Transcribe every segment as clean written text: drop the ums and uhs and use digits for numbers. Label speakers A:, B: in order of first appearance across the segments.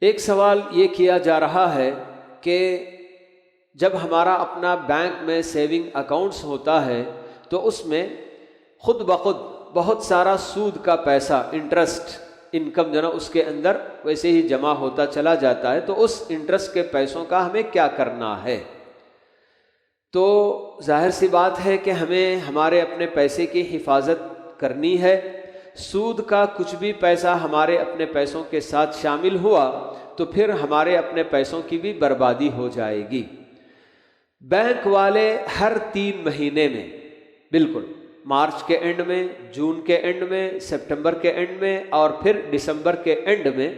A: ایک سوال یہ کیا جا رہا ہے کہ جب ہمارا اپنا بینک میں سیونگ اکاؤنٹس ہوتا ہے تو اس میں خود بخود بہت سارا سود کا پیسہ، انٹرسٹ انکم جو نا اس کے اندر ویسے ہی جمع ہوتا چلا جاتا ہے، تو اس انٹرسٹ کے پیسوں کا ہمیں کیا کرنا ہے؟ تو ظاہر سی بات ہے کہ ہمیں ہمارے اپنے پیسے کی حفاظت کرنی ہے۔ سود کا کچھ بھی پیسہ ہمارے اپنے پیسوں کے ساتھ شامل ہوا تو پھر ہمارے اپنے پیسوں کی بھی بربادی ہو جائے گی۔ بینک والے ہر 3 مہینے میں، بالکل مارچ کے اینڈ میں، جون کے اینڈ میں، سپٹمبر کے اینڈ میں اور پھر دسمبر کے اینڈ میں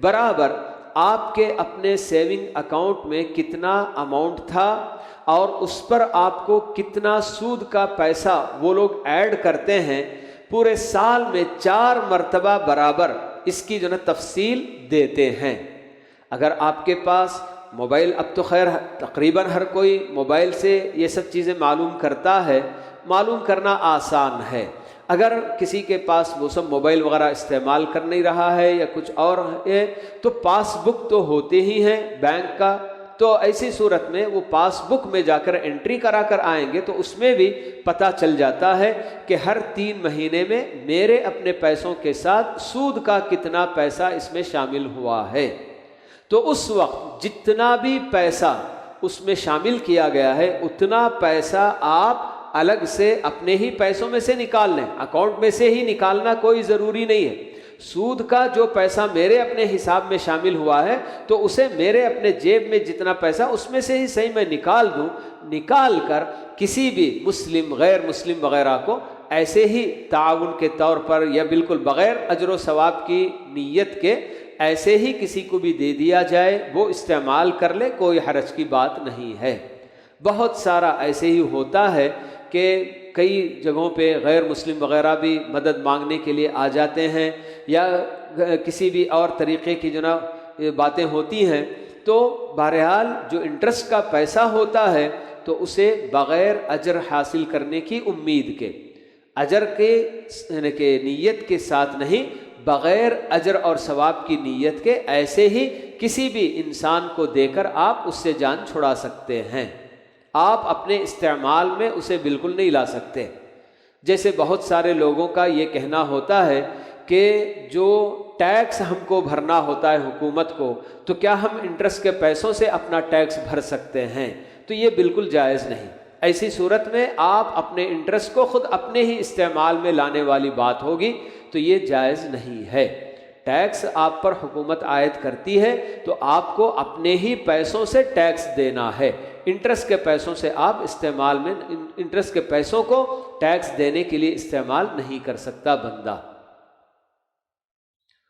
A: برابر آپ کے اپنے سیونگ اکاؤنٹ میں کتنا اماؤنٹ تھا اور اس پر آپ کو کتنا سود کا پیسہ وہ لوگ ایڈ کرتے ہیں، پورے سال میں 4 مرتبہ برابر اس کی جو نا تفصیل دیتے ہیں۔ اگر آپ کے پاس موبائل، اب تو خیر تقریباً ہر کوئی موبائل سے یہ سب چیزیں معلوم کرتا ہے، معلوم کرنا آسان ہے۔ اگر کسی کے پاس وہ سب موبائل وغیرہ استعمال کر نہیں رہا ہے یا کچھ اور ہے تو پاس بک تو ہوتے ہی ہیں بینک کا، تو ایسی صورت میں وہ پاس بک میں جا کر انٹری کرا کر آئیں گے تو اس میں بھی پتہ چل جاتا ہے کہ ہر 3 مہینے میں میرے اپنے پیسوں کے ساتھ سود کا کتنا پیسہ اس میں شامل ہوا ہے۔ تو اس وقت جتنا بھی پیسہ اس میں شامل کیا گیا ہے اتنا پیسہ آپ الگ سے اپنے ہی پیسوں میں سے نکال لیں، اکاؤنٹ میں سے ہی نکالنا کوئی ضروری نہیں ہے۔ سود کا جو پیسہ میرے اپنے حساب میں شامل ہوا ہے تو اسے میرے اپنے جیب میں جتنا پیسہ اس میں سے ہی صحیح میں نکال دوں، نکال کر کسی بھی مسلم، غیر مسلم وغیرہ کو ایسے ہی تعاون کے طور پر یا بالکل بغیر اجر و ثواب کی نیت کے ایسے ہی کسی کو بھی دے دیا جائے، وہ استعمال کر لے، کوئی حرج کی بات نہیں ہے۔ بہت سارا ایسے ہی ہوتا ہے کہ کئی جگہوں پہ غیر مسلم وغیرہ بھی مدد مانگنے کے لیے آ جاتے ہیں یا کسی بھی اور طریقے کی جو نا باتیں ہوتی ہیں، تو بہرحال جو انٹرسٹ کا پیسہ ہوتا ہے تو اسے بغیر اجر حاصل کرنے کی امید کے، اجر کے یعنی کہ نیت کے ساتھ نہیں، بغیر اجر اور ثواب کی نیت کے ایسے ہی کسی بھی انسان کو دے کر آپ اس سے جان چھڑا سکتے ہیں۔ آپ اپنے استعمال میں اسے بالکل نہیں لا سکتے۔ جیسے بہت سارے لوگوں کا یہ کہنا ہوتا ہے کہ جو ٹیکس ہم کو بھرنا ہوتا ہے حکومت کو، تو کیا ہم انٹرسٹ کے پیسوں سے اپنا ٹیکس بھر سکتے ہیں؟ تو یہ بالکل جائز نہیں۔ ایسی صورت میں آپ اپنے انٹرسٹ کو خود اپنے ہی استعمال میں لانے والی بات ہوگی، تو یہ جائز نہیں ہے۔ ٹیکس آپ پر حکومت عائد کرتی ہے تو آپ کو اپنے ہی پیسوں سے ٹیکس دینا ہے۔ انٹرسٹ کے پیسوں سے آپ انٹرسٹ کے پیسوں کو ٹیکس دینے کے لیے استعمال نہیں کر سکتا بندہ۔